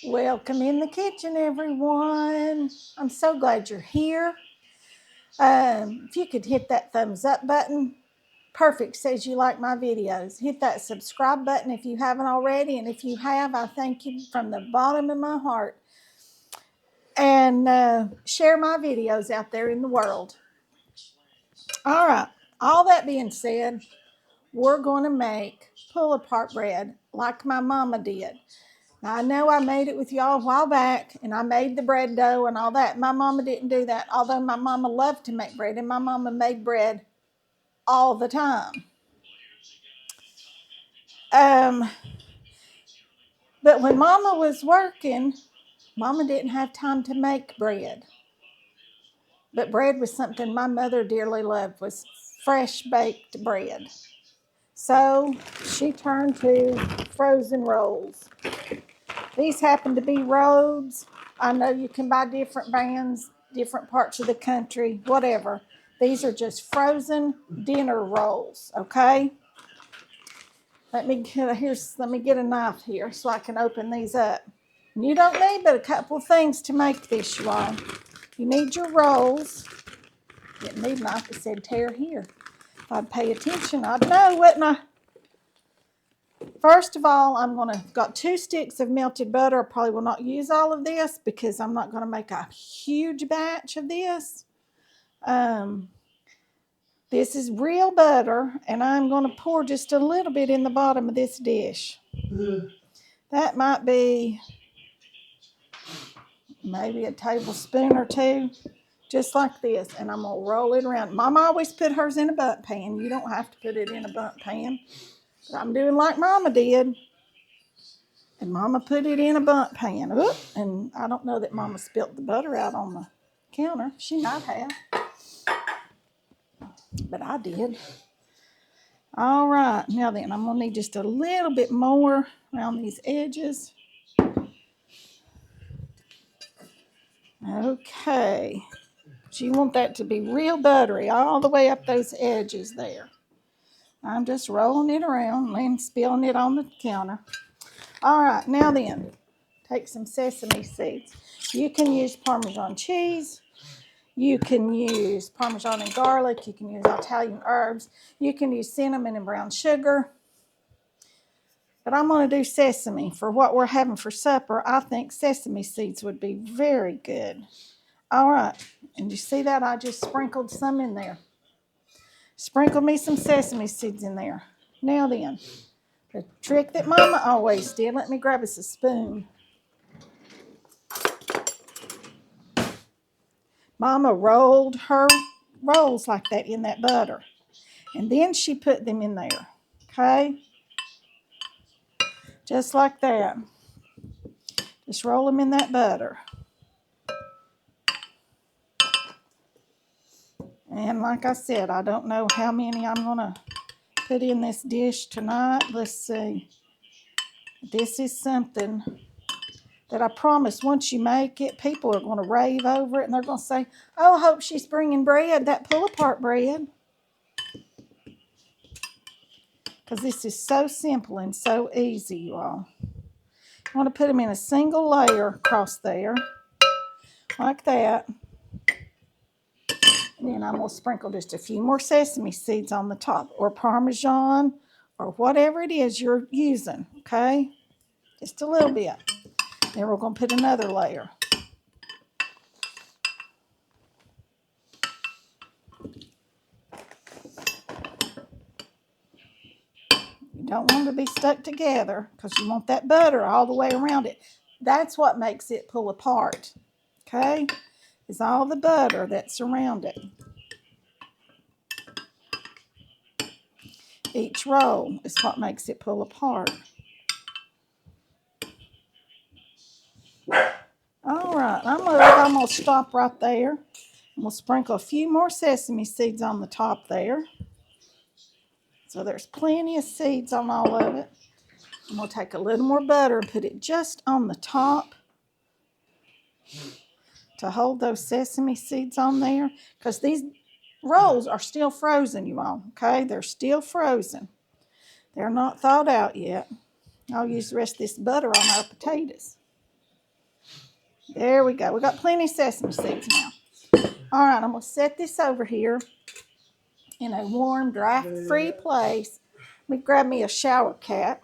Welcome in the kitchen, everyone. I'm so glad you're here. If you could hit that thumbs up button, perfect, says you like my videos. Hit that subscribe button if you haven't already, and if you have, I thank you from the bottom of my heart. And share my videos out there in the world. All right, all that being said, we're going to make pull-apart bread like my mama did. Now, I know I made it with y'all a while back, and I made the bread dough and all that. My mama didn't do that, although my mama loved to make bread, and my mama made bread all the time. But when mama was working, mama didn't have time to make bread. But bread was something my mother dearly loved, was fresh baked bread. So she turned to frozen rolls. These happen to be Rhodes. I know you can buy different brands, different parts of the country, whatever. These are just frozen dinner rolls, okay? Let me get a knife here so I can open these up. And you don't need but a couple of things to make this, you all. You need your rolls. Didn't need a knife, it said tear here. If I'd pay attention, I'd know, wouldn't I? First of all, got 2 sticks of melted butter. I probably will not use all of this because I'm not going to make a huge batch of this. This is real butter, and I'm going to pour just a little bit in the bottom of this dish. That might be maybe a tablespoon or 2, just like this. And I'm going to roll it around. Mama always put hers in a bundt pan. You don't have to put it in a bundt pan. But I'm doing like Mama did. And Mama put it in a bundt pan. Oop, and I don't know that Mama spilt the butter out on the counter. She might have. But I did. All right. Now then, I'm going to need just a little bit more around these edges. Okay. So you want that to be real buttery all the way up those edges there. I'm just rolling it around and spilling it on the counter. All right. Now then, take some sesame seeds. You can use Parmesan cheese. You can use Parmesan and garlic. You can use Italian herbs. You can use cinnamon and brown sugar. But I'm going to do sesame. For what we're having for supper, I think sesame seeds would be very good. All right. And you see that? I just sprinkled some in there. Sprinkle me some sesame seeds in there. Now then, the trick that Mama always did. Let me grab us a spoon. Mama rolled her rolls like that in that butter. And then she put them in there. Okay? Just like that. Just roll them in that butter. And like I said, I don't know how many I'm going to put in this dish tonight. Let's see. This is something that I promise once you make it, people are going to rave over it. And they're going to say, oh, I hope she's bringing bread, that pull-apart bread. Because this is so simple and so easy, you all. You want to put them in a single layer across there, like that. And then I'm going to sprinkle just a few more sesame seeds on the top, or Parmesan, or whatever it is you're using, okay? Just a little bit. Then we're going to put another layer. You don't want it to be stuck together because you want that butter all the way around it. That's what makes it pull apart, okay? Is all the butter that's around it. Each roll is what makes it pull apart. All right, I'm going to stop right there. We'll sprinkle a few more sesame seeds on the top there. So there's plenty of seeds on all of it. And we'll take a little more butter and put it just on the top to hold those sesame seeds on there. Because these rolls are still frozen, you all, okay? They're still frozen. They're not thawed out yet. I'll use the rest of this butter on our potatoes. There we go. We got plenty of sesame seeds now. All right, I'm going to set this over here in a warm, draft-free place. Let me grab me a shower cap.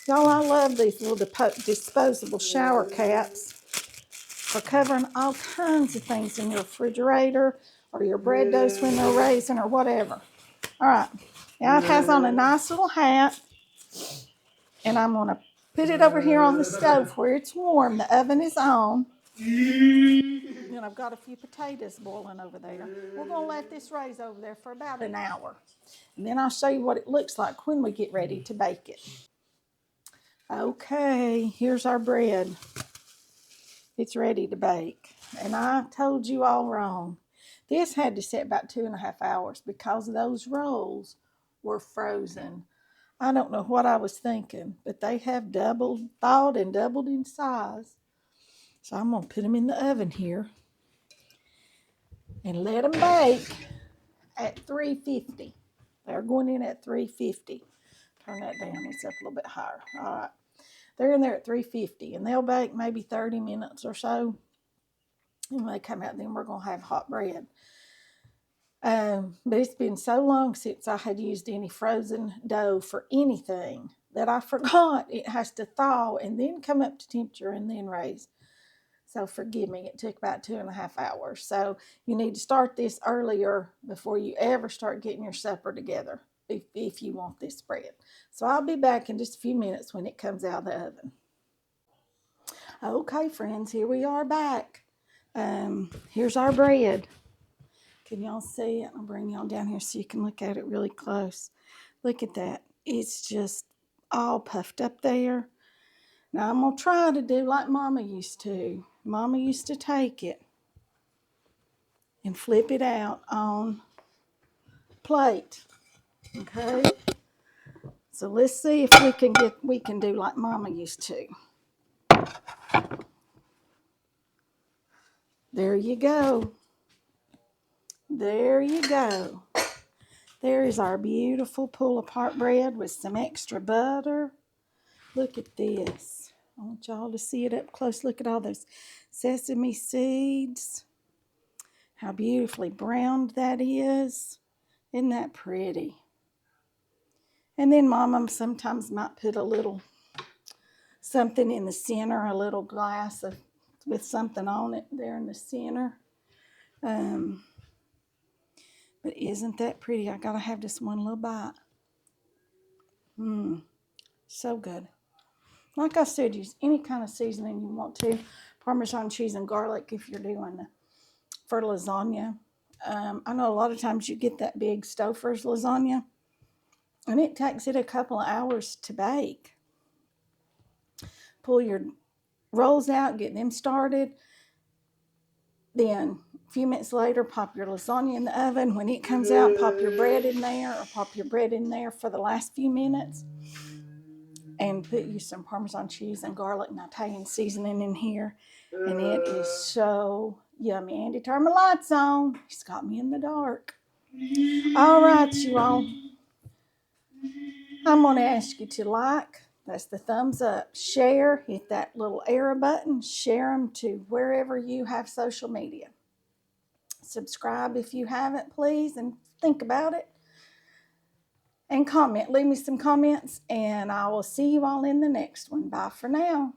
Y'all, I love these little disposable shower caps for covering all kinds of things in your refrigerator or your bread doughs when they're raising or whatever. All right, now it has on a nice little hat, and I'm going to put it over here on the stove where it's warm. The oven is on. And I've got a few potatoes boiling over there. We're going to let this raise over there for about an hour. And then I'll show you what it looks like when we get ready to bake it. Okay, here's our bread. It's ready to bake. And I told you all wrong. This had to set about 2.5 hours because those rolls were frozen. I don't know what I was thinking, but they have thawed and doubled in size. So I'm going to put them in the oven here and let them bake at 350. They're going in at 350. Turn that down. It's up a little bit higher. All right. They're in there at 350, and they'll bake maybe 30 minutes or so. And when they come out, then we're going to have hot bread. But it's been so long since I had used any frozen dough for anything that I forgot it has to thaw and then come up to temperature and then raise. So forgive me, it took about 2.5 hours. So you need to start this earlier before you ever start getting your supper together if you want this bread. So I'll be back in just a few minutes when it comes out of the oven. Okay, friends, here we are back. Here's our bread. Can y'all see it? I'll bring y'all down here so you can look at it really close. Look at that. It's just all puffed up there. Now I'm going to try to do like Mama used to. Mama used to take it and flip it out on plate. Okay? So let's see if we can do like Mama used to. There you go. There you go. There is our beautiful pull-apart bread with some extra butter. Look at this. I want y'all to see it up close. Look at all those sesame seeds. How beautifully browned that is. Isn't that pretty? And then Mama sometimes might put a little something in the center, a little glass with something on it there in the center. But isn't that pretty? I gotta have just one little bite. So good. Like I said, use any kind of seasoning you want to. Parmesan cheese and garlic if you're doing for lasagna. I know a lot of times you get that big Stouffer's lasagna, and it takes it a couple of hours to bake. Pull your rolls out, get them started. Then a few minutes later, pop your lasagna in the oven. When it comes out, pop your bread in there, or pop your bread in there for the last few minutes. And put you some Parmesan cheese and garlic and Italian seasoning in here. And it is so yummy. Andy, turn my lights on. He's got me in the dark. All right, you all. I'm going to ask you to like. That's the thumbs up. Share. Hit that little arrow button. Share them to wherever you have social media. Subscribe if you haven't, please, and think about it. And comment. Leave me some comments, and I will see you all in the next one. Bye for now.